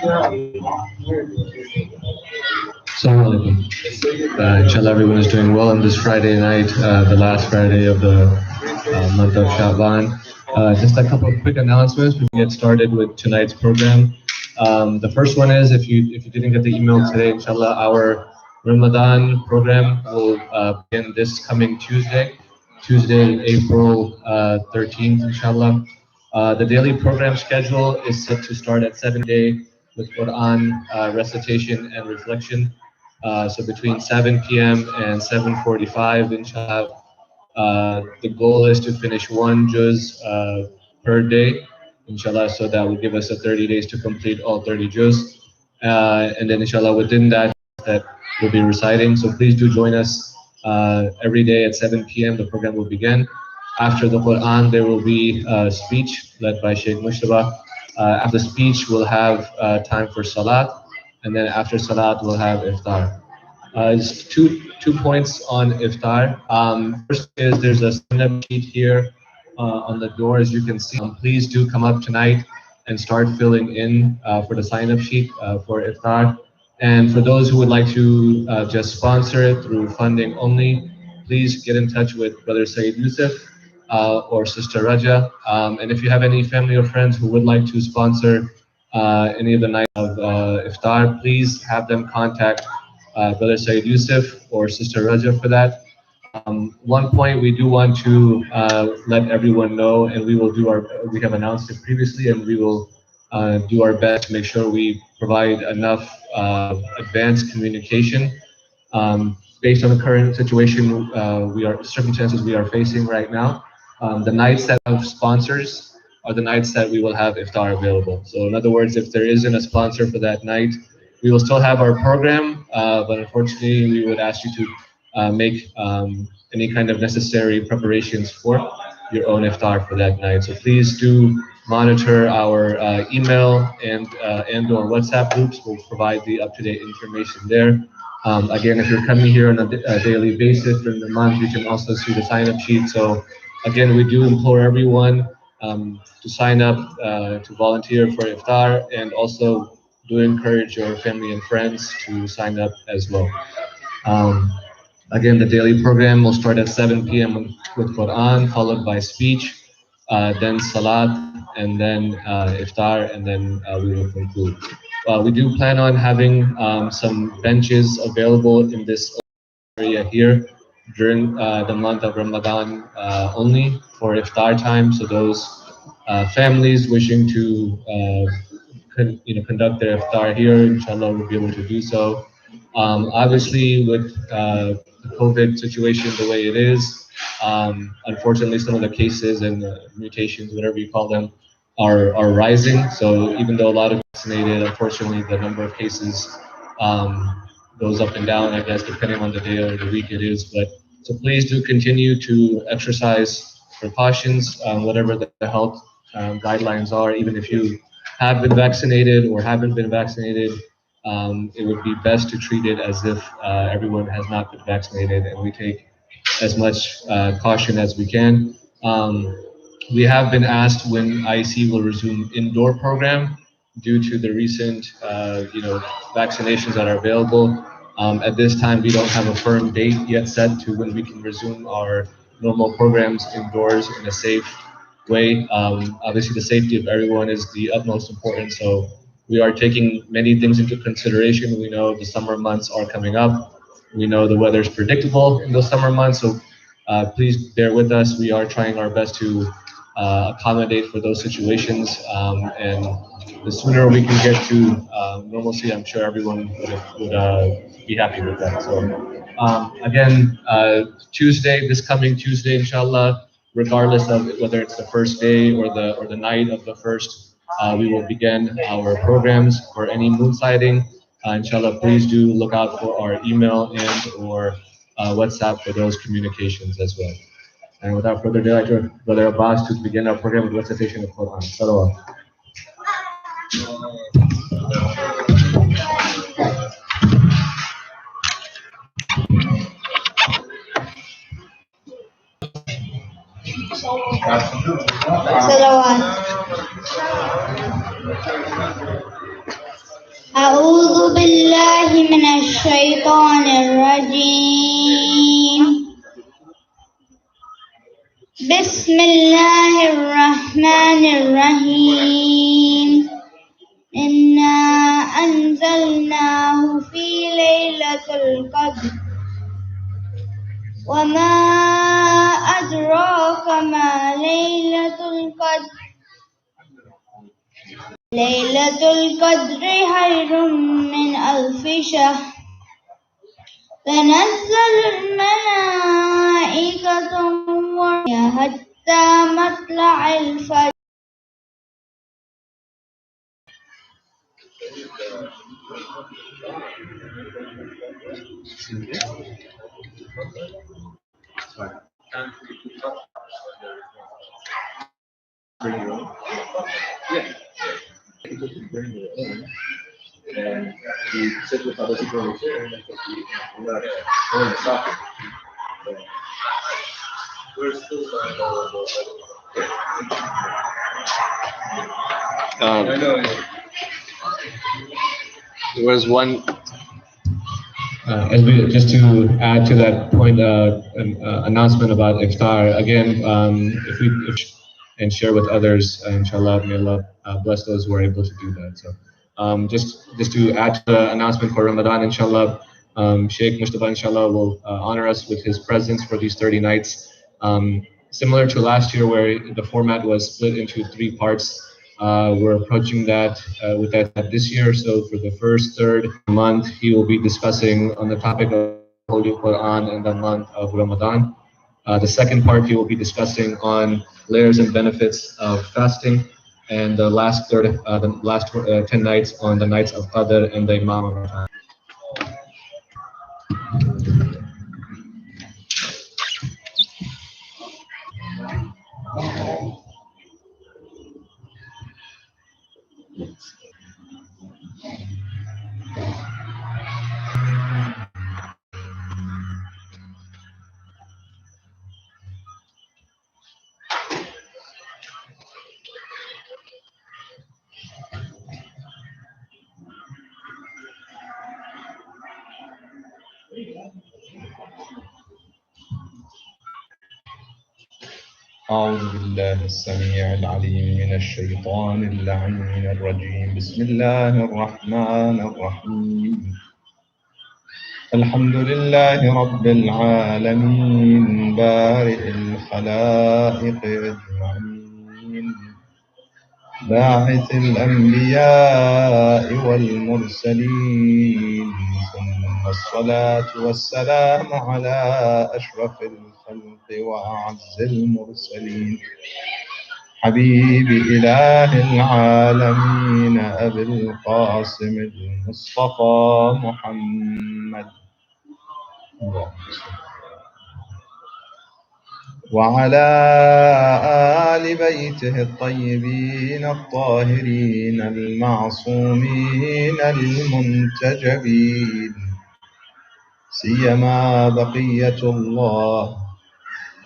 Assalamu alaikum. Inshallah, everyone is doing well on this Friday night, the last Friday of the month of Sha'ban. Just a couple of quick announcements before we get started with tonight's program. The first one is, if you didn't get the email today, inshallah, our Ramadan program will begin this coming Tuesday, April 13th, inshallah. The daily program schedule is set to start at 7 with Quran recitation and reflection. So between 7 p.m. and 7:45, inshallah, the goal is to finish one juz per day, inshallah, so that will give us 30 days to complete all 30 juz. And then inshallah, within that we'll be reciting. So please do join us every day at 7 p.m. The program will begin. After the Quran, there will be a speech led by Sheikh Mujtaba. After the speech, we'll have time for Salat, and then after Salat, we'll have iftar. There's two points on iftar. First is there's a sign-up sheet here on the door, as you can see. Please do come up tonight and start filling in for the sign-up sheet for iftar. And for those who would like to just sponsor it through funding only, please get in touch with Brother Sayyid Yusuf or Sister Raja. And if you have any family or friends who would like to sponsor any of the night of iftar, please have them contact Brother Sayyid Yusuf or Sister Raja for that. One point we do want to let everyone know, and we have announced it previously, and we will do our best to make sure we provide enough advanced communication based on the current situation, circumstances we are facing right now. The nights that have sponsors are the nights that we will have iftar available. So in other words, if there isn't a sponsor for that night, we will still have our program, but unfortunately we would ask you to make any kind of necessary preparations for your own iftar for that night. So please do monitor our email and or WhatsApp groups. We'll provide the up-to-date information there. Again, if you're coming here on a daily basis during the month, you can also see the sign-up sheet. So again, we do implore everyone to sign up to volunteer for iftar, and also do encourage your family and friends to sign up as well. Again, the daily program will start at 7 p.m. with Quran, followed by speech, then Salat, and then iftar, and then we will conclude. We do plan on having some benches available in this area here during the month of Ramadan only for iftar time. So those families wishing to conduct their iftar here, inshallah, will be able to do so. Obviously, with the COVID situation the way it is, unfortunately, some of the cases and mutations, whatever you call them, are rising. So even though a lot of vaccinated, unfortunately, the number of cases goes up and down, I guess, depending on the day or the week it is. But so please do continue to exercise precautions, whatever the health guidelines are. Even if you have been vaccinated or haven't been vaccinated, it would be best to treat it as if everyone has not been vaccinated, and we take as much caution as we can. We have been asked when IEC will resume indoor program due to the recent, vaccinations that are available. At this time, we don't have a firm date yet set to when we can resume our normal programs indoors in a safe way. Obviously, the safety of everyone is the utmost importance. So we are taking many things into consideration. We know the summer months are coming up. We know the weather is predictable in those summer months. So please bear with us. We are trying our best to accommodate for those situations. And the sooner we can get to normalcy, I'm sure everyone would be happy with that. So again, this coming Tuesday, inshallah, regardless of whether it's the first day or the night of the first, we will begin our programs for any moon sighting. Inshallah, please do look out for our email and or WhatsApp for those communications as well. And without further ado, I'd like to Brother Abbas to begin our program with recitation of Quran. Salawat. Salawat. أعوذ بالله من الشيطان الرجيم. بسم الله الرحمن الرحيم. إنا أنزلناه في ليلة القدر وما أدراك ما ليلة القدر. ليلة القدر خير من ألف شهر. تنزل الملائكة والروح حتى مطلع الفجر. And we sit with other people in the chair and we're not stopping. We're still there was one. As we just to add to that point, an announcement about iftar again. If and share with others, inshallah, may Allah bless those who are able to do that. So, just to add to the announcement for Ramadan, inshallah, Sheikh Mujtaba, inshallah, will honor us with his presence for these 30 nights. Similar to last year, where the format was split into 3 parts. We're approaching that with that this year. So for the first third month, he will be discussing on the topic of Holy Quran in the month of Ramadan. The second part, he will be discussing on layers and benefits of fasting. And the last 10 nights on the nights of Qadr and the Imam of Ramadan. أعوذ بالله السميع العليم من الشيطان اللعين الرجيم. بسم الله الرحمن الرحيم. الحمد لله رب العالمين بارئ الخلائق أجمعين باعث الأنبياء والمرسلين ثم الصلاة والسلام على أشرف الخلق وأعز المرسلين حبيب إله العالمين أبي القاسم المصطفى محمد وعلى آل بيته الطيبين الطاهرين المعصومين المنتجبين سيما بقية الله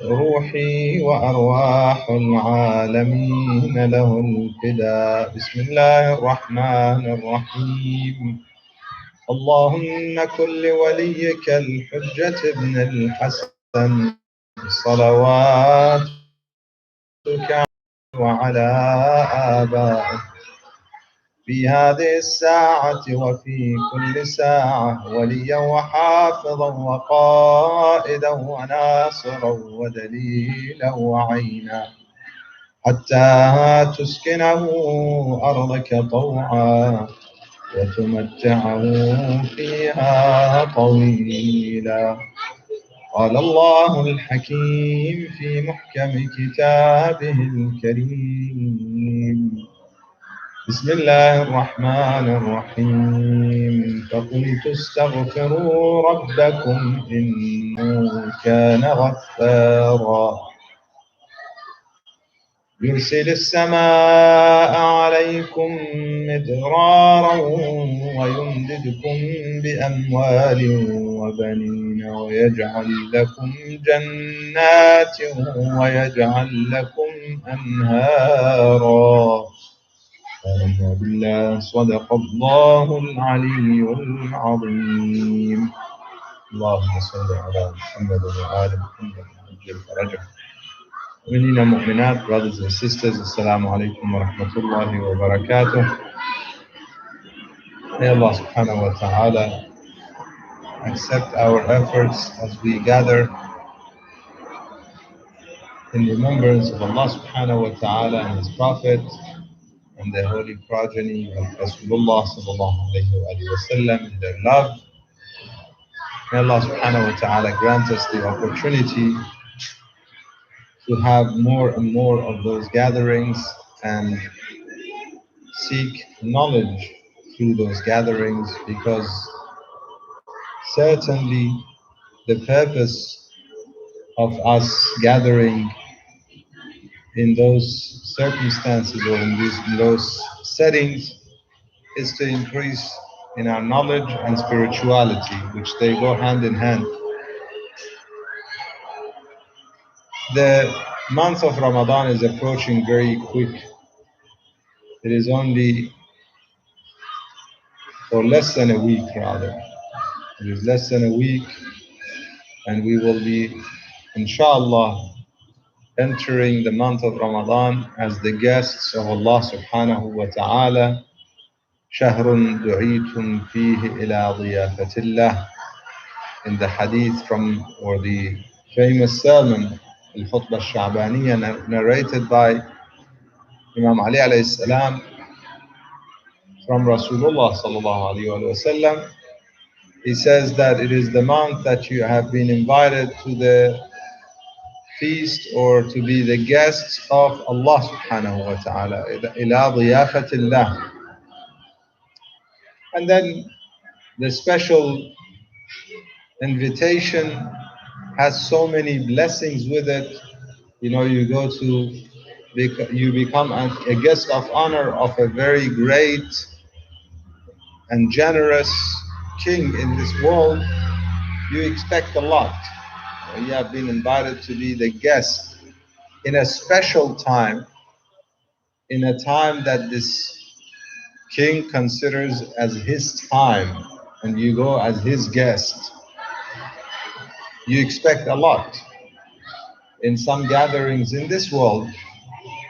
روحي وأرواح العالمين له الفداء. بسم الله الرحمن الرحيم. اللهم كن لوليك الحجة ابن الحسن صلواتك وعلى آبائه في هذه الساعة وفي كل ساعة وليا وحافظا وقائدا وناصرا ودليلا وعينا حتى تسكنه أرضك طوعا وتمتعه فيها طويلا. قال الله الحكيم في محكم كتابه الكريم. بسم الله الرحمن الرحيم. فقلت استغفروا ربكم إنه كان غفارا يرسل السماء عليكم مدرارا ويمددكم بأموال وبنين ويجعل لكم جنات ويجعل لكم أنهارا آمنا بالله صدق الله العلي العظيم اللهم صل على محمد وآل محمد وعجل فرجه مؤمنين ومؤمنات, brothers and sisters, Assalamu alaikum wa rahmatullahi wa barakatuh. May Allah subhanahu wa ta'ala accept our efforts as we gather in remembrance of Allah subhanahu wa ta'ala and His Prophet and the holy progeny of Rasulullah sallallahu alayhi wa sallam in their love. May Allah subhanahu wa ta'ala grant us the opportunity to have more and more of those gatherings and seek knowledge through those gatherings, because certainly the purpose of us gathering in those circumstances or in those settings is to increase in our knowledge and spirituality, which they go hand in hand. The month of Ramadan is approaching very quick. It is only for less than a week, rather. It is less than a week, and we will be, inshallah, entering the month of Ramadan as the guests of Allah subhanahu wa ta'ala. شهر دعيتم فيه إلى ضيافة الله. In the hadith from, or the famous sermon, Al-Khutbah Al-Sha'baniyya, narrated by Imam Ali alayhi salam from Rasulullah sallallahu alayhi wa sallam, he says that it is the month that you have been invited to the feast or to be the guests of Allah subhanahu wa ta'ala, ila diyafatillah. And then the special invitation has so many blessings with it. You know, you go to, you become a guest of honor of a very great and generous king in this world. You expect a lot. You have been invited to be the guest in a special time, in a time that this king considers as his time, and you go as his guest. You expect a lot. In some gatherings in this world,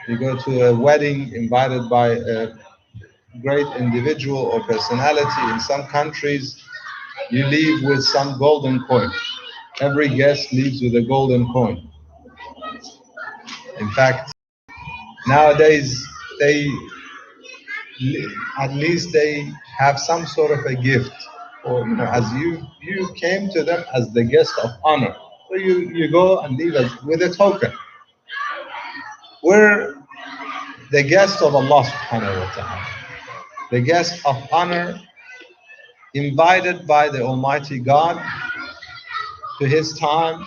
you go to a wedding invited by a great individual or personality. In some countries, you leave with some golden coin. Every guest leaves with a golden coin. In fact, nowadays, at least they have some sort of a gift, or as you came to them as the guest of honor, so you go and leave us with a token. We're the guest of Allah subhanahu wa ta'ala, the guest of honor, invited by the Almighty God to His time.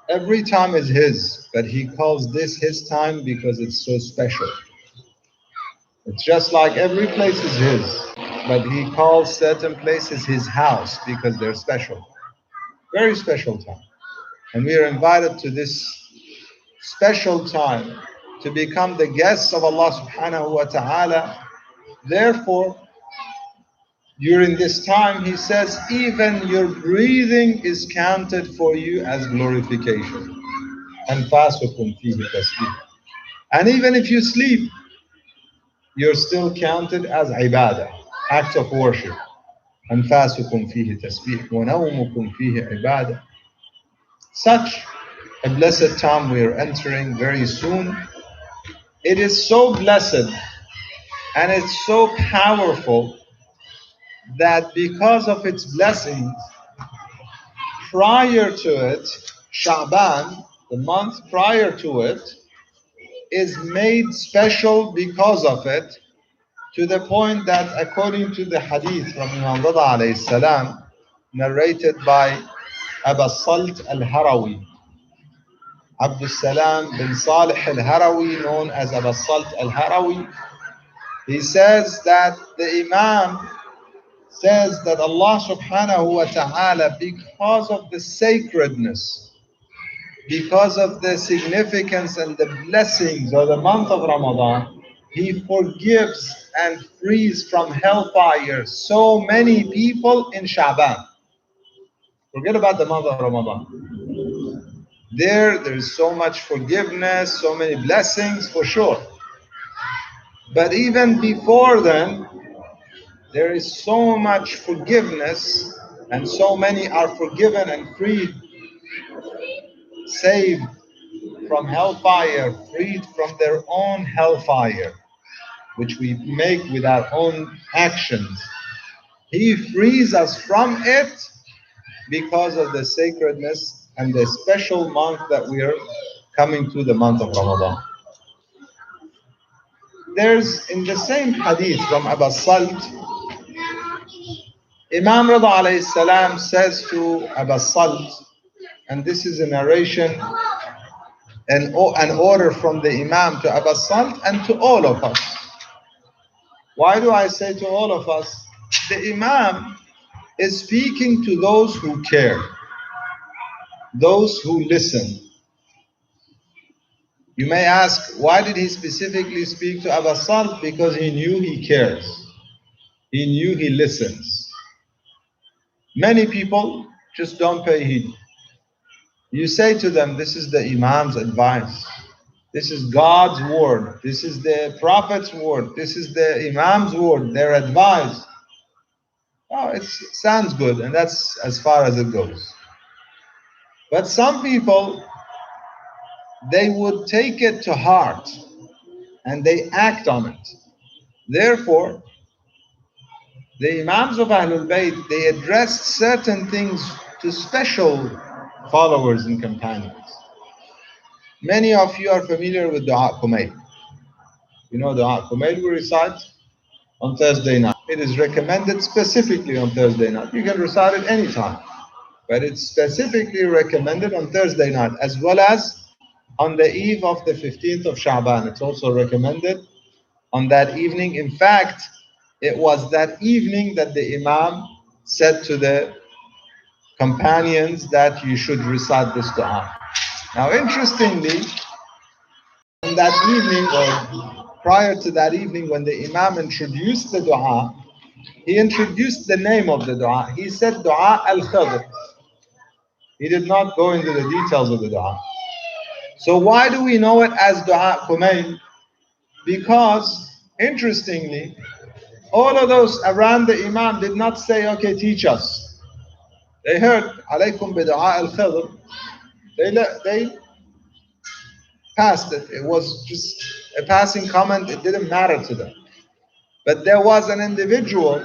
Every time is His, but He calls this His time because it's so special. It's just like every place is His, but He calls certain places His house because they're special. Very special time. And we are invited to this special time to become the guests of Allah subhanahu wa ta'ala. Therefore, during this time, He says, even your breathing is counted for you as glorification. أنفاسكم فيه تسبيح. And even if you sleep, you're still counted as ibadah, acts of worship. أنفاسكم فيه تسبيح ونومكم فيه عبادة. Such a blessed time we are entering very soon. It is so blessed and it's so powerful that because of its blessings, prior to it, Sha'ban, the month prior to it, is made special because of it, to the point that according to the hadith from Imam alayhi salam, narrated by Abu Salt al-Harawi, Abdul Salam bin Salih al-Harawi, known as Abu Salt al-Harawi, he says that the Imam says that Allah subhanahu wa ta'ala, because of the sacredness, because of the significance and the blessings of the month of Ramadan, He forgives and frees from hellfire so many people in Sha'ban. Forget about the month of Ramadan. There is so much forgiveness, so many blessings for sure. But even before then, there is so much forgiveness, and so many are forgiven and freed, saved from hellfire, freed from their own hellfire, which we make with our own actions. He frees us from it because of the sacredness and the special month that we are coming to, the month of Ramadan. There's in the same hadith from Abu Salt, Imam Rida alayhi salam says to Abu Salt, and this is a narration, an order from the Imam to Abu Salt and to all of us. Why do I say to all of us? The Imam is speaking to those who care, those who listen. You may ask, why did he specifically speak to Abu Salt? Because he knew he cares. He knew he listens. Many people just don't pay heed. You say to them, this is the Imam's advice. This is God's word. This is the Prophet's word. This is the Imam's word, their advice. Oh, it sounds good, and that's as far as it goes. But some people, they would take it to heart and they act on it. Therefore, the Imams of Ahlul Bayt, they addressed certain things to special followers and companions. Many of you are familiar with Dua Kumayl. You know Dua Kumayl we recite on Thursday night. It is recommended specifically on Thursday night. You can recite it anytime, but it's specifically recommended on Thursday night, as well as on the eve of the 15th of Sha'ban. It's also recommended on that evening. In fact, it was that evening that the Imam said to the companions that you should recite this dua. Now, interestingly, on that evening, or prior to that evening, when the Imam introduced the dua, he introduced the name of the dua. He said Dua al-Khadr. He did not go into the details of the dua. So why do we know it as Dua Kumayl? Because, interestingly, all of those around the Imam did not say, okay, teach us. They heard, alaykum bi Dua al-Khadr. They passed it. It was just a passing comment. It didn't matter to them. But there was an individual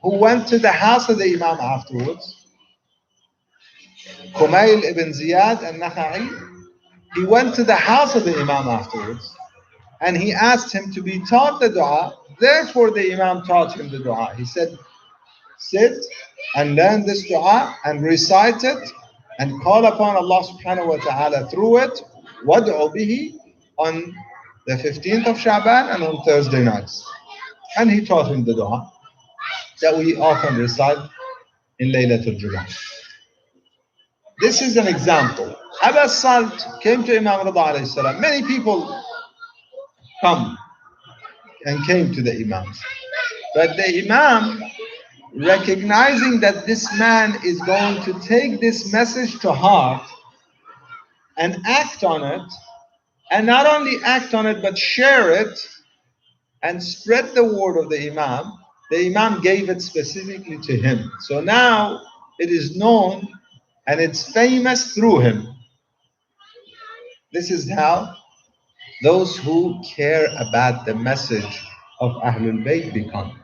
who went to the house of the Imam afterwards, Kumayl ibn Ziyad al-Nakha'i. He went to the house of the Imam afterwards, and he asked him to be taught the dua. Therefore, the Imam taught him the dua. He said, sit and learn this dua and recite it and call upon Allah subhanahu wa ta'ala through it, wad'u bihi, on the 15th of Sha'ban and on Thursday nights. And he taught him the dua that we often recite in Laylatul Jummah. This is an example. Abu Salt came to Imam Rida alayhi salam. Many people come and came to the Imams. But the Imam, recognizing that this man is going to take this message to heart and act on it, and not only act on it, but share it and spread the word of the Imam gave it specifically to him. So now it is known and it's famous through him. This is how those who care about the message of Ahlul Bayt become.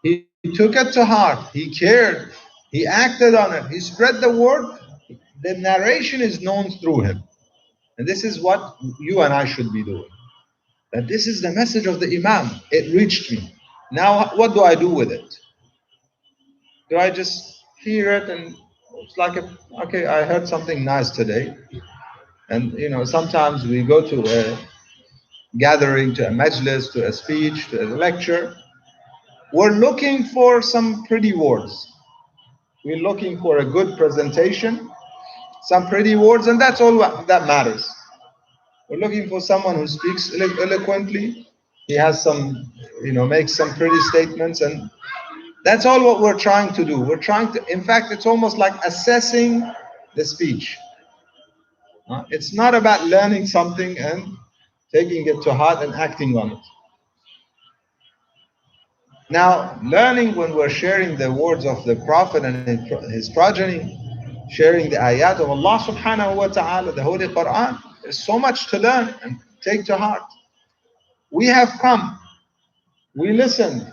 He took it to heart, he cared, he acted on it, he spread the word. The narration is known through him. And this is what you and I should be doing. That this is the message of the Imam. It reached me. Now what do I do with it? Do I just hear it and it's like, okay, I heard something nice today. And sometimes we go to a gathering, to a majlis, to a speech, to a lecture. We're looking for some pretty words. We're looking for a good presentation, some pretty words, and that's all that matters. We're looking for someone who speaks eloquently, He has some, makes some pretty statements, and that's all what we're trying to do. We're trying to, in fact, it's almost like assessing the speech. It's not about learning something and taking it to heart and acting on it. Now, learning, when we're sharing the words of the Prophet and his progeny, sharing the ayat of Allah subhanahu wa ta'ala, the Holy Quran, there's so much to learn and take to heart. We have come, we listened.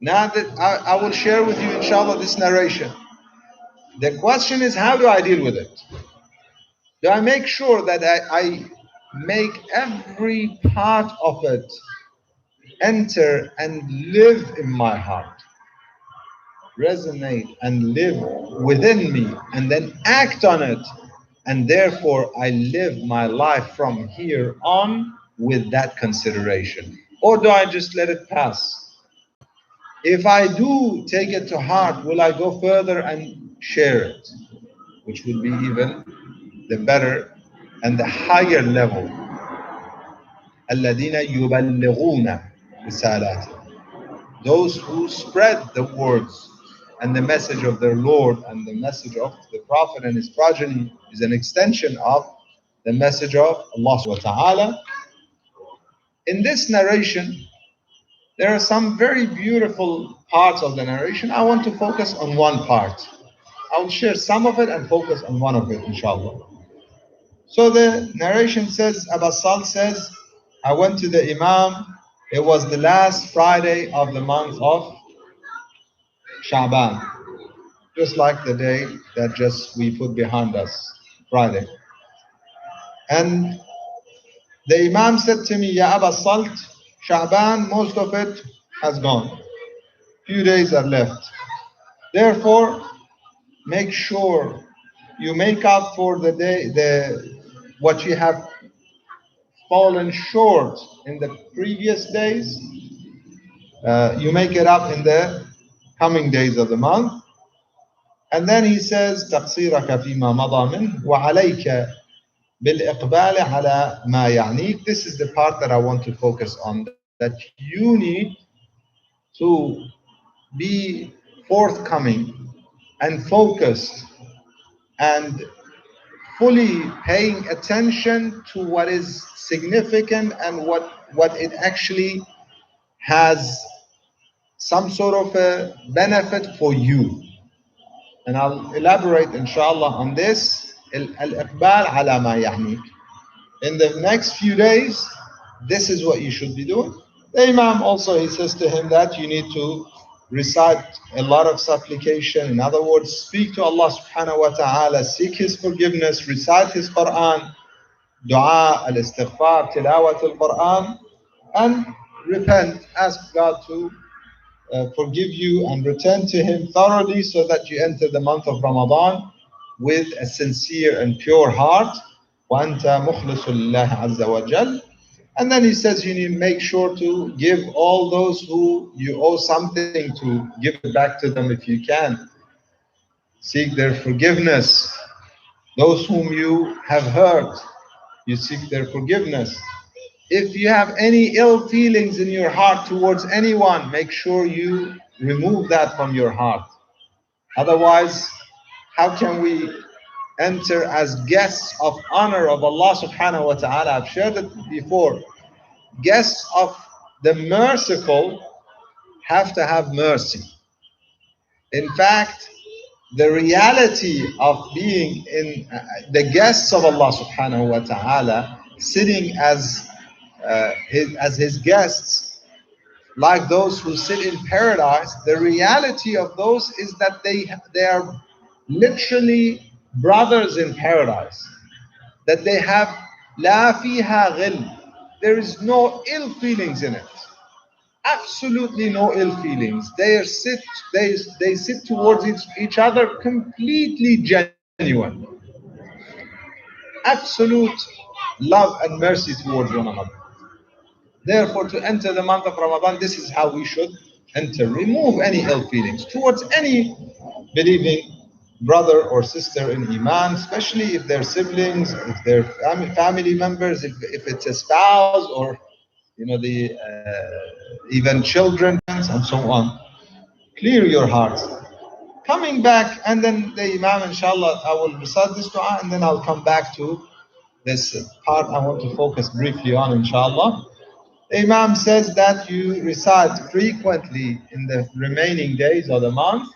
Now that I will share with you, inshallah, this narration. The question is, how do I deal with it? Do I make sure that I make every part of it enter and live in my heart, resonate and live within me, and then act on it, and therefore I live my life from here on with that consideration? Or do I just let it pass? If I do take it to heart, will I go further and share it, which will be even the better and the higher level. الَّذِينَ يُبَلِّغُونَ رِسَالَاتِ, those who spread the words and the message of their Lord, and the message of the Prophet and his progeny is an extension of the message of Allah subhanahu wa ta'ala. In this narration, there are some very beautiful parts of the narration. I want to focus on one part. I will share some of it and focus on one of it, inshallah. So the narration says, Abu Sal says, I went to the Imam. It was the last Friday of the month of Sha'ban, just like the day that just we put behind us, Friday. And the Imam said to me, Ya Abu Salt, Sha'ban, most of it has gone. Few days are left. Therefore, make sure you make up for the day, what you have fallen short in the previous days. You make it up in the coming days of the month. And then he says, تقصيرك فيما مضى منه وعليك بالإقبال على ما يعنيك. This is the part that I want to focus on, that you need to be forthcoming and focused and fully paying attention to what is significant and what it actually has some sort of a benefit for you. And I'll elaborate inshallah on this, al-iqbal ala ma yahnik. In the next few days, this is what you should be doing. The Imam also, he says to him that you need to recite a lot of supplication. In other words, speak to Allah subhanahu wa ta'ala, seek his forgiveness, recite his Quran, dua, al-istighfar, tilawat al-Quran, and repent, ask God to forgive you and return to him thoroughly, so that you enter the month of Ramadan with a sincere and pure heart. وَأَنْتَ مُخْلِصُ لِلَّهِ عَزَّ وَجَلَّ. And then he says you need to make sure to give all those who you owe something to, give it back to them if you can. Seek their forgiveness. Those whom you have hurt, you seek their forgiveness. If you have any ill feelings in your heart towards anyone, make sure you remove that from your heart. Otherwise, how can we enter as guests of honor of Allah subhanahu wa ta'ala? I've shared it before. Guests of the merciful have to have mercy. In fact, the reality of being in the guests of Allah subhanahu wa ta'ala, sitting as his guests, like those who sit in paradise, the reality of those is that they are literally brothers in paradise, that they have la fiha ghil, there is no ill feelings in it, absolutely no ill feelings. They sit towards each other completely genuine, absolute love and mercy towards one another. Therefore, to enter the month of Ramadan, this is how we should enter. Remove any ill feelings towards any believing brother or sister in Iman, especially if they're siblings, if they're family members, if it's a spouse, or the even children and so on. Clear your hearts. Coming back, and then the Imam, inshallah, I will recite this dua, and then I'll come back to this part I want to focus briefly on, inshallah. The Imam says that you recite frequently in the remaining days of the month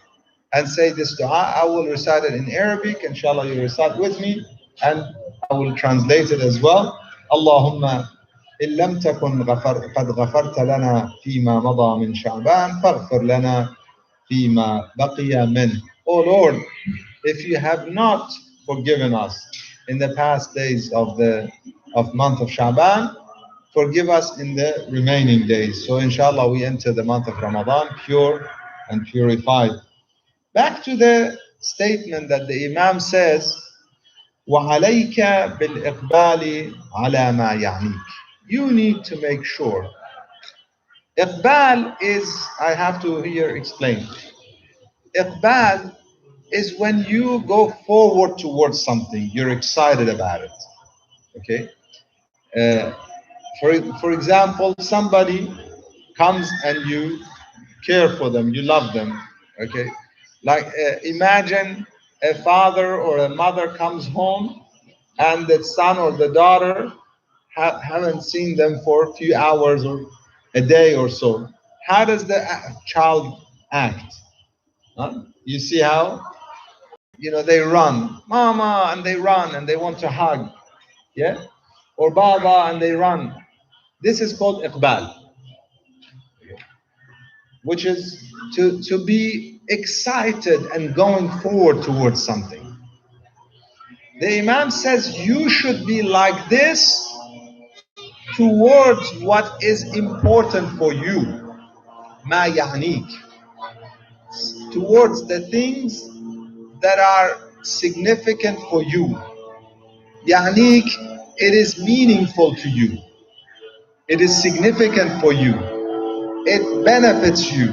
and say this dua. I will recite it in Arabic, inshallah, you recite with me, and I will translate it as well. Allahumma إن لم تكن قد غفرت لنا فيما مضى من شعبان فاغفر لنا فيما بقي منه. Oh Lord, if you have not forgiven us in the past days of the month of Sha'ban, forgive us in the remaining days. So inshallah we enter the month of Ramadan pure and purified. Back to the statement that the Imam says, وَعَلَيْكَ بِالْإِقْبَالِ عَلَى مَا يَعْنِيكَ. You need to make sure. Iqbal is, I have to here explain. Iqbal is when you go forward towards something, you're excited about it. Okay? For example, somebody comes and you care for them, you love them. Okay? Like imagine a father or a mother comes home and the son or the daughter haven't seen them for a few hours or a day or so. How does the child act? Huh? You see how they run, mama, and they run and they want to hug, yeah, or baba, and they run. This is called iqbal, which is to be excited and going forward towards something. The Imam says you should be like this towards what is important for you, ma ya'nik, towards the things that are significant for you. Ya'nik, it is meaningful to you. It is significant for you. It benefits you.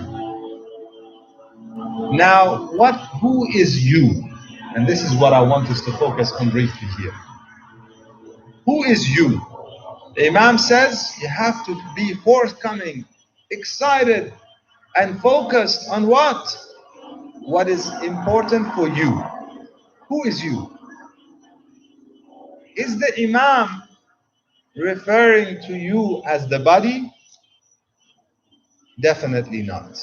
Now, who is you? And this is what I want us to focus on briefly here. Who is you? The Imam says you have to be forthcoming, excited, and focused on what? What is important for you. Who is you? Is the Imam referring to you as the body? Definitely not.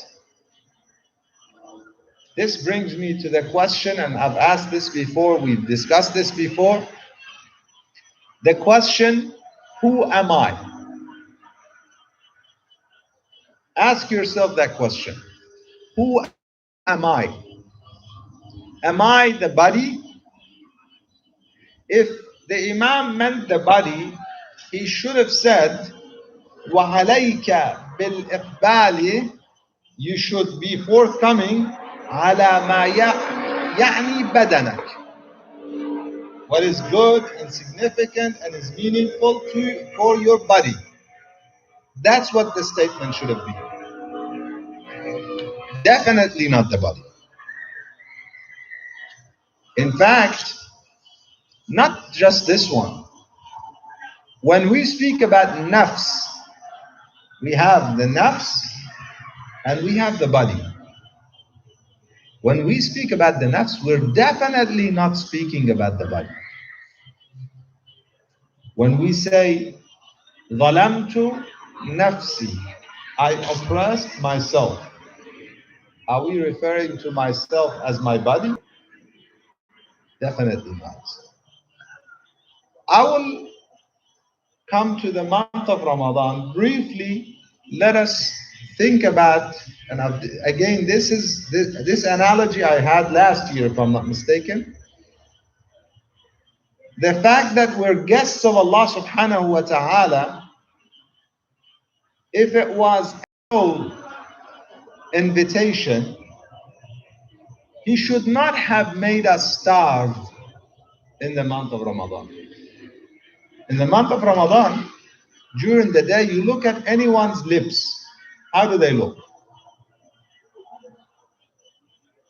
This brings me to the question, and I've asked this before, we've discussed this before. The question, who am I? Ask yourself that question. Who am I? Am I the body? If the Imam meant the body, he should have said, وَعَلَيْكَ بِالْإِقْبَالِ. You should be forthcoming عَلَى مَا يَعْنِي بَدَنَكَ. What is good and significant and is meaningful for your body. That's what the statement should have been. Definitely not the body. In fact, not just this one. When we speak about nafs, we have the nafs and we have the body. When we speak about the nafs, we're definitely not speaking about the body. When we say, ظَلَمْتُ نَفْسِي, I oppressed myself, are we referring to myself as my body? Definitely not. I will come to the month of Ramadan. Briefly, let us think about, and again, this analogy I had last year, if I'm not mistaken. The fact that we're guests of Allah subhanahu wa ta'ala, if it was no invitation, He should not have made us starve in the month of Ramadan. In the month of Ramadan, during the day, you look at anyone's lips. How do they look?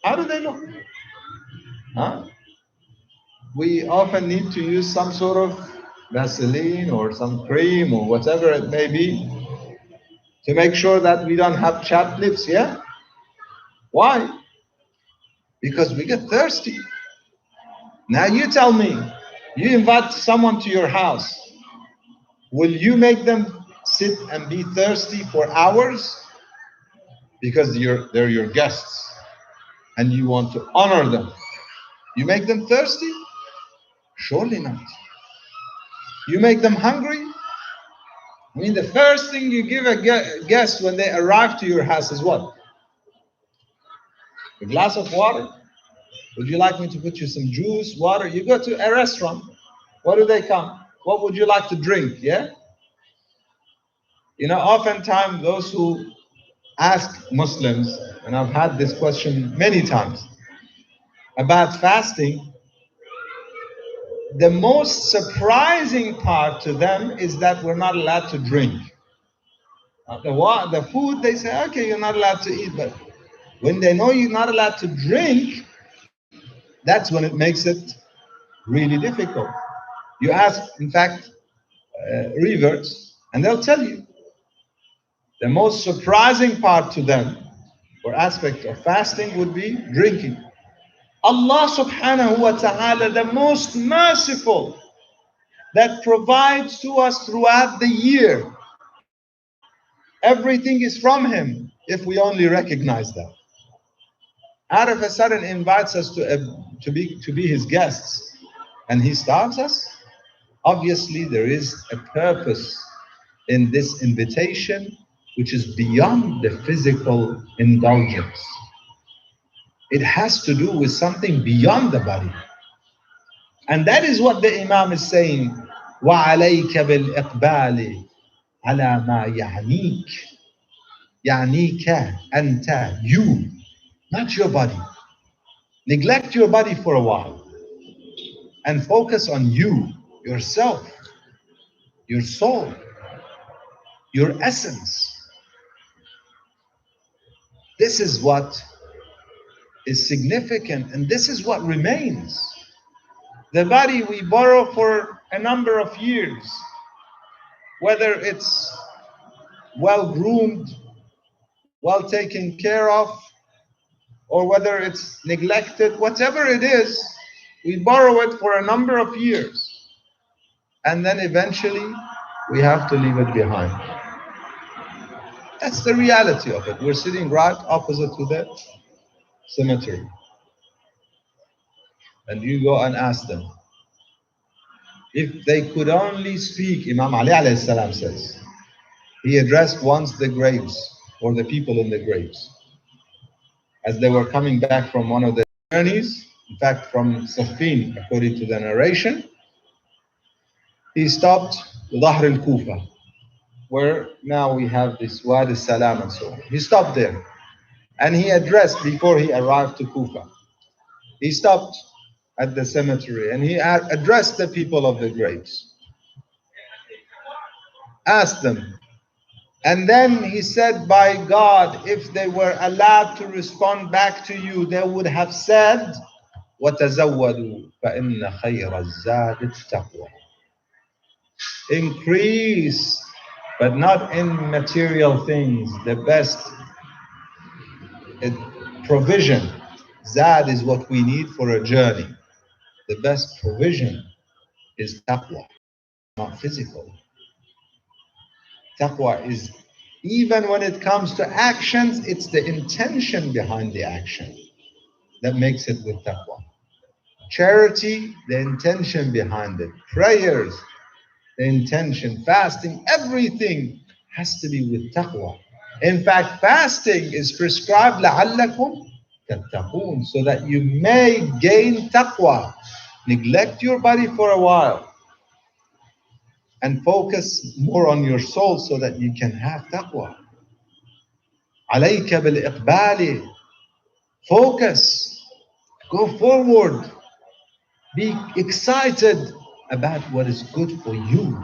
How do they look? Huh? We often need to use some sort of Vaseline or some cream or whatever it may be To make sure that we don't have chapped lips, yeah? Why? Because we get thirsty. Now you tell me, you invite someone to your house, will you make them sit and be thirsty for hours? Because they're your guests and you want to honor them. You make them thirsty? Surely not. You make them hungry? I mean, the first thing you give a guest when they arrive to your house is what? A glass of water? Would you like me to put you some juice, water? You go to a restaurant. What do they come? What would you like to drink? Yeah? You know, oftentimes those who ask Muslims, and I've had this question many times, about fasting, the most surprising part to them is that we're not allowed to drink. The food, they say, okay, you're not allowed to eat, but when they know you're not allowed to drink, that's when it makes it really difficult. You ask, in fact, reverts, and they'll tell you. The most surprising part to them, or aspect of fasting, would be drinking. Allah subhanahu wa ta'ala, the most merciful, that provides to us throughout the year. Everything is from Him, if we only recognize that. Out of a sudden invites us to be His guests, and He starves us. Obviously, there is a purpose in this invitation, which is beyond the physical indulgence. It has to do with something beyond the body. And that is what the Imam is saying. وَعَلَيْكَ بِالْإِقْبَالِ عَلَى مَا يَعْنِيكَ. يَعْنِيكَ أَنْتَ, you, not your body. Neglect your body for a while and focus on you, yourself, your soul, your essence. This is what is significant, and this is what remains. The body we borrow for a number of years, whether it's well groomed, well taken care of, or whether it's neglected, whatever it is, we borrow it for a number of years. And then eventually we have to leave it behind. That's the reality of it. We're sitting right opposite to the cemetery. And you go and ask them. If they could only speak, Imam Ali alayhi salam says, he addressed once the graves, or the people in the graves, as they were coming back from one of the journeys, in fact from Safin, according to the narration. He stopped Dhahr al-Kufa, where now we have this Wadi Salam and so on. He stopped there, and he addressed, before he arrived to Kufa, he stopped at the cemetery and he addressed the people of the graves, asked them, and then he said, by God, if they were allowed to respond back to you, they would have said, وَتَزَوَّدُوا فَإِنَّ خَيْرَ الزَّادِ التَّقْوَى. Increase, but not in material things. The best provision, zad, is what we need for a journey. The best provision is taqwa, not physical. Taqwa is, even when it comes to actions, it's the intention behind the action that makes it with taqwa. Charity, the intention behind it. Prayers, the intention. Fasting, everything has to be with taqwa. In fact, fasting is prescribed لَعَلَّكُمْ تَتَّقُونَ, so that you may gain taqwa. Neglect your body for a while and focus more on your soul so that you can have taqwa. عَلَيْكَ بِالْإِقْبَالِ. Focus. Go forward. Be excited about what is good for you,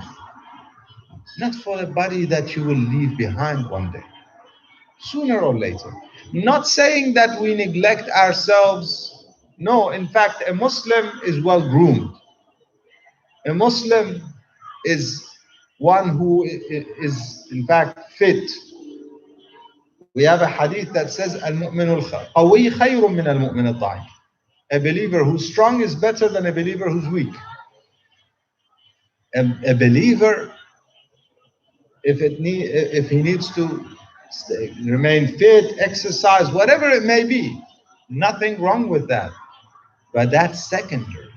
not for a body that you will leave behind one day, sooner or later. Not saying that we neglect ourselves. No, in fact, a Muslim is well groomed. A Muslim is one who is, in fact, fit We have a hadith that says, Al-mu'minu al-qawi khayrun min al-mu'min al-da'if. A believer who's strong is better than a believer who's weak. A believer, if he needs to remain fit, exercise, whatever it may be, nothing wrong with that. But that's secondary.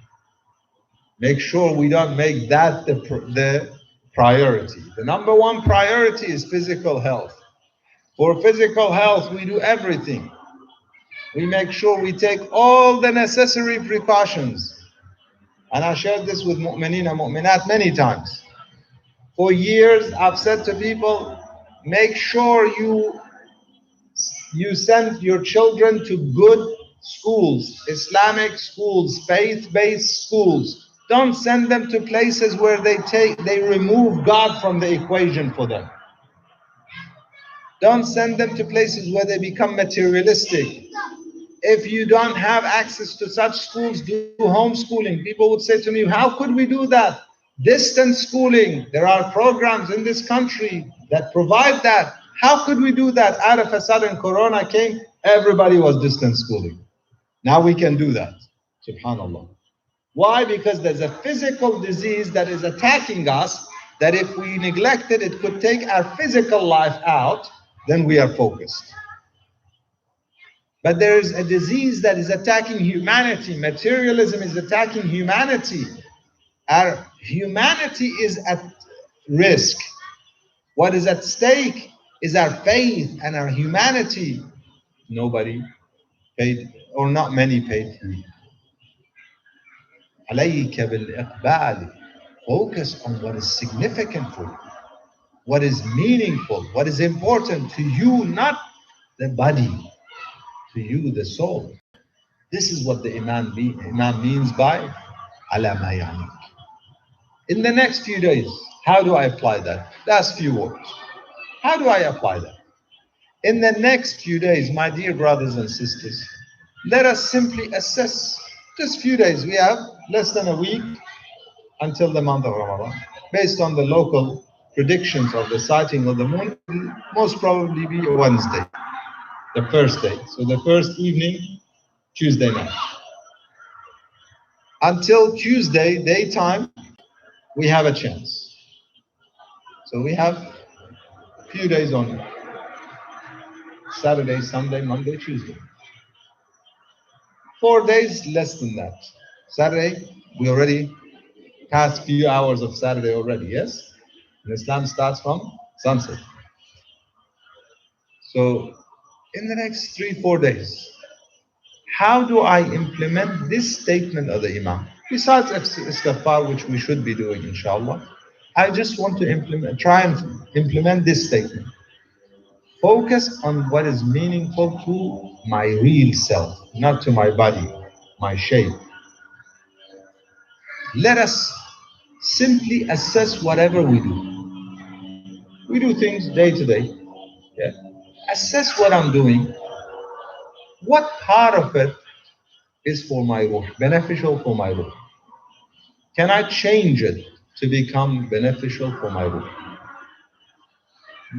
Make sure we don't make that the priority. The number one priority is physical health. For physical health, we do everything. We make sure we take all the necessary precautions. And I shared this with mu'mineen and mu'minat many times. For years, I've said to people, make sure you send your children to good schools, Islamic schools, faith-based schools. Don't send them to places where they remove God from the equation for them. Don't send them to places where they become materialistic. If you don't have access to such schools, do homeschooling. People would say to me, how could we do that? Distance schooling. There are programs in this country that provide that. How could we do that? Out of a sudden, Corona came, everybody was distance schooling. Now we can do that. Subhanallah. Why? Because there's a physical disease that is attacking us, that if we neglect it, it could take our physical life out, then we are focused. But there is a disease that is attacking humanity. Materialism is attacking humanity. Our humanity is at risk. What is at stake is our faith and our humanity. Nobody paid, or not many paid heed. عليك بالإقبال. Focus on what is significant for you, what is meaningful, what is important to you, not the body, to you, the soul. This is what the Imam means by ala ma ya'nik. In the next few days, how do I apply that? Last few words. How do I apply that? In the next few days, my dear brothers and sisters, let us simply assess. Just few days. We have less than a week until the month of Ramadan. Based on the local predictions of the sighting of the moon, it will most probably be a Wednesday, the first day. So the first evening, Tuesday night. Until Tuesday, daytime, we have a chance. So we have a few days only. Saturday, Sunday, Monday, Tuesday. 4 days less than that. Saturday, we already passed few hours of Saturday already, yes? And Islam starts from sunset. So in the next 3-4 days, how do I implement this statement of the Imam? Besides istighfar, which we should be doing, inshallah, I just want to try and implement this statement. Focus on what is meaningful to my real self, not to my body, my shape. Let us simply assess whatever we do. We do things day to day. Yeah. Assess what I'm doing. What part of it is for my ruh, beneficial for my ruh? Can I change it to become beneficial for my ruh?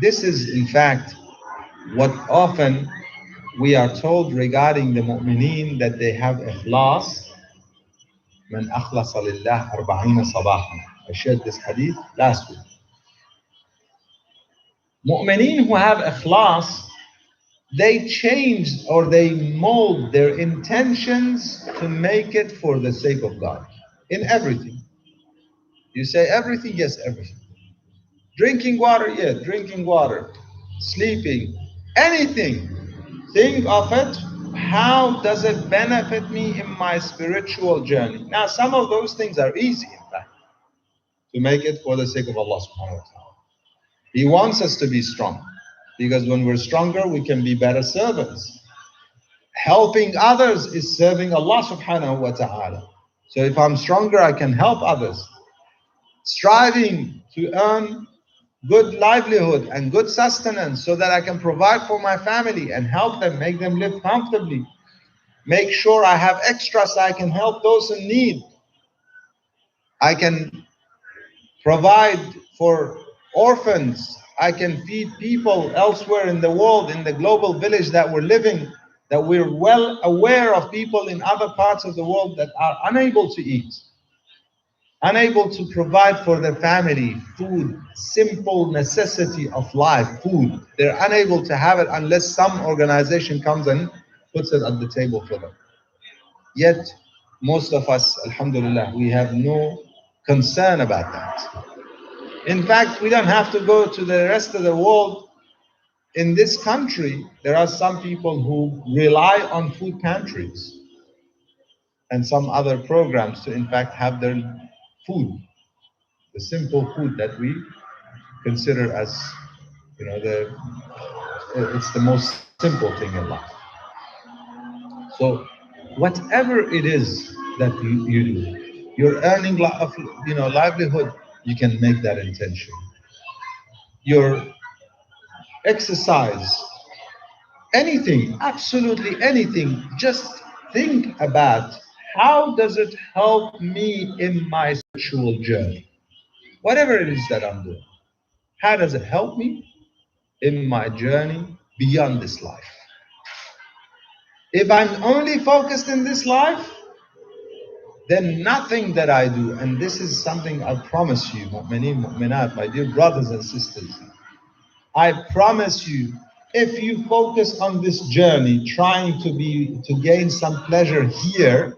This is, in fact, what often we are told regarding the mu'mineen, that they have ikhlas. Man akhlasa lillah 40 sabahan. I shared this hadith last week. Mu'mineen who have ikhlas, they change or they mold their intentions to make it for the sake of God. In everything. You say everything? Yes, everything. Drinking water? Yeah, drinking water. Sleeping? Anything. Think of it. How does it benefit me in my spiritual journey? Now, some of those things are easy, in fact, to make it for the sake of Allah subhanahu wa ta'ala. He wants us to be strong, because when we're stronger, we can be better servants. Helping others is serving Allah subhanahu wa ta'ala. So if I'm stronger, I can help others. Striving to earn good livelihood and good sustenance so that I can provide for my family and help them, make them live comfortably. Make sure I have extra so I can help those in need. I can provide for orphans I can feed people elsewhere in the world, in the global village that we're living, that we're well aware of people in other parts of the world that are unable to eat, unable to provide for their family food, simple necessity of life, food. They're unable to have it unless some organization comes and puts it at the table for them. Yet, most of us, alhamdulillah, we have no concern about that. In fact, we don't have to go to the rest of the world. In this country, there are some people who rely on food pantries and some other programs to, in fact, have their food, the simple food that we consider as, it's the most simple thing in life. So, whatever it is that you do, you're earning livelihood, you can make that intention. Your exercise, anything, absolutely anything, just think about how does it help me in my spiritual journey? Whatever it is that I'm doing, how does it help me in my journey beyond this life? If I'm only focused in this life, then nothing that I do, and this is something I promise you, mu'mineen, mu'minat, my dear brothers and sisters, I promise you, if you focus on this journey, trying to gain some pleasure here,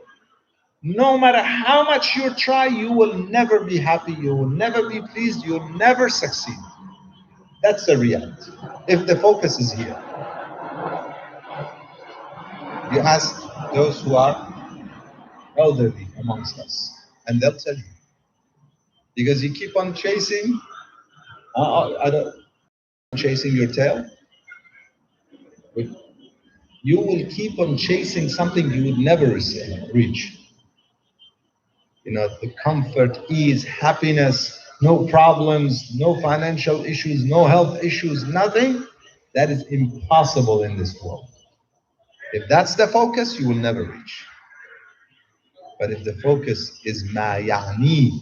no matter how much you try, you will never be happy, you will never be pleased, you will never succeed. That's the reality. If the focus is here, you ask those who are elderly amongst us, and they'll tell you. Because you keep on chasing, chasing your tail, but you will keep on chasing something you would never reach. The comfort, ease, happiness, no problems, no financial issues, no health issues, nothing. That is impossible in this world. If that's the focus, you will never reach. But if the focus is ma ya'neek,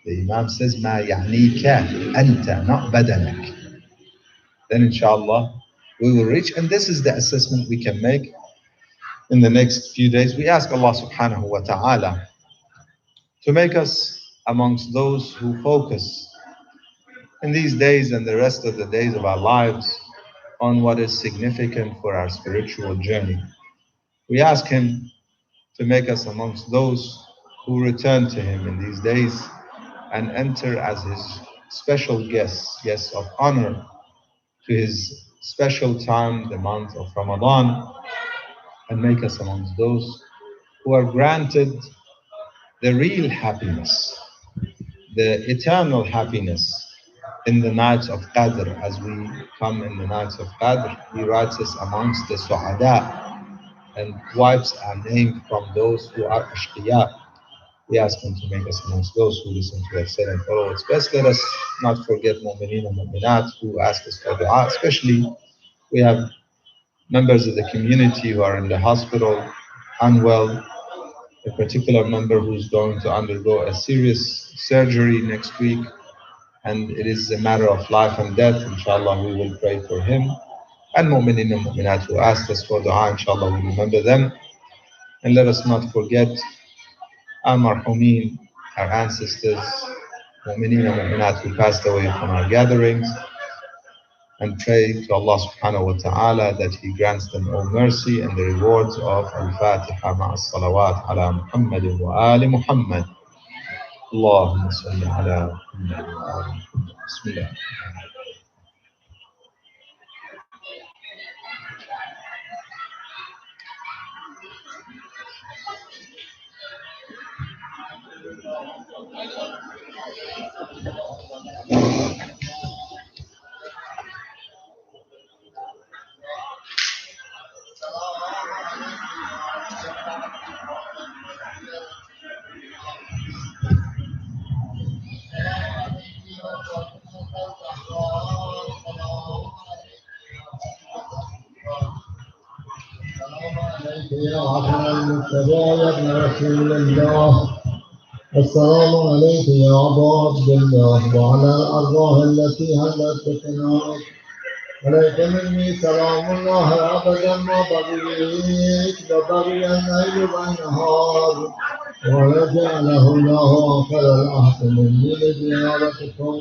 the Imam says ma ya'neeka anta, not badanak, then inshallah we will reach. And this is the assessment we can make in the next few days. We ask Allah subhanahu wa ta'ala to make us amongst those who focus in these days and the rest of the days of our lives on what is significant for our spiritual journey. We ask Him to make us amongst those who return to Him in these days and enter as His special guests of honor to His special time, the month of Ramadan, and make us amongst those who are granted the real happiness, the eternal happiness in the nights of Qadr. As we come in the nights of Qadr, He writes us amongst the Su'ada and wipes our name from those who are ashqiya. We ask Him to make us amongst those who listen to what said and follow what's best. Let us not forget mu'mineen and mu'minat who ask us for dua. Especially, we have members of the community who are in the hospital, unwell, a particular member who's going to undergo a serious surgery next week, and it is a matter of life and death. Inshallah, we will pray for him. And mu'mineen and mu'minat who asked us for dua, inshallah, we remember them. And let us not forget our marhumeen, our ancestors, mu'mineen and mu'minat who passed away from our gatherings, and pray to Allah subhanahu wa ta'ala that He grants them all mercy and the rewards of Al-Fatiha ma'as salawat ala Muhammad wa ali Muhammad. Allahumma salli ala Muhammad wa ali Muhammad. Bismillah. يا عفو المجتبى يا ابن رسول الله السلام عليك يا أبا عبد الله وعلى الأرواح التي هلت بفنائك عليك مني سلام الله أبدا ما بقيت وبقي الليل والنهار وجعله الله آخر العهد مني لزيارتكم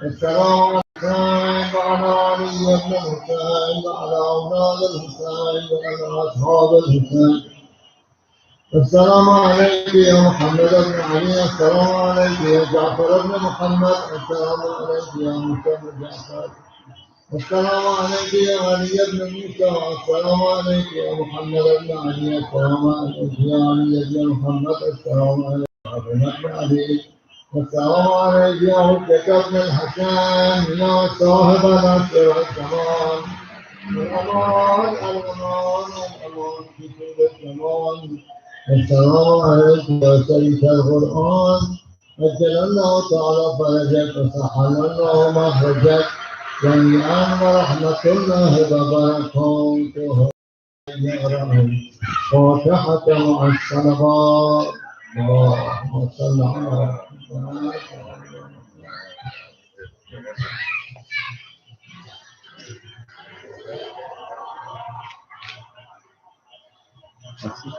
السلام عليكم وعلى علي بن الحسين وعلى أولاد الحسين وعلى أصحاب الحسين السلام عليك يا محمد بن علي السلام عليك يا جعفر بن محمد السلام عليك يا موسى بن جعفر السلام عليك يا علي بن موسى السلام عليك يا محمد بن علي السلام عليك يا علي بن محمد السلام عليك يا بن علي السلام عليك يا حجة بن الحسن يا صاحب العصر والزمان الأمان الأمان الأمان في كل الزمان السلام عليك يا شريك القرآن أجل الله تعالى فرجك وسهل الله مخرجك جميعا ورحمة الله وبركاته فاتحة مع الصلوات اللهم صل على محمد That's it.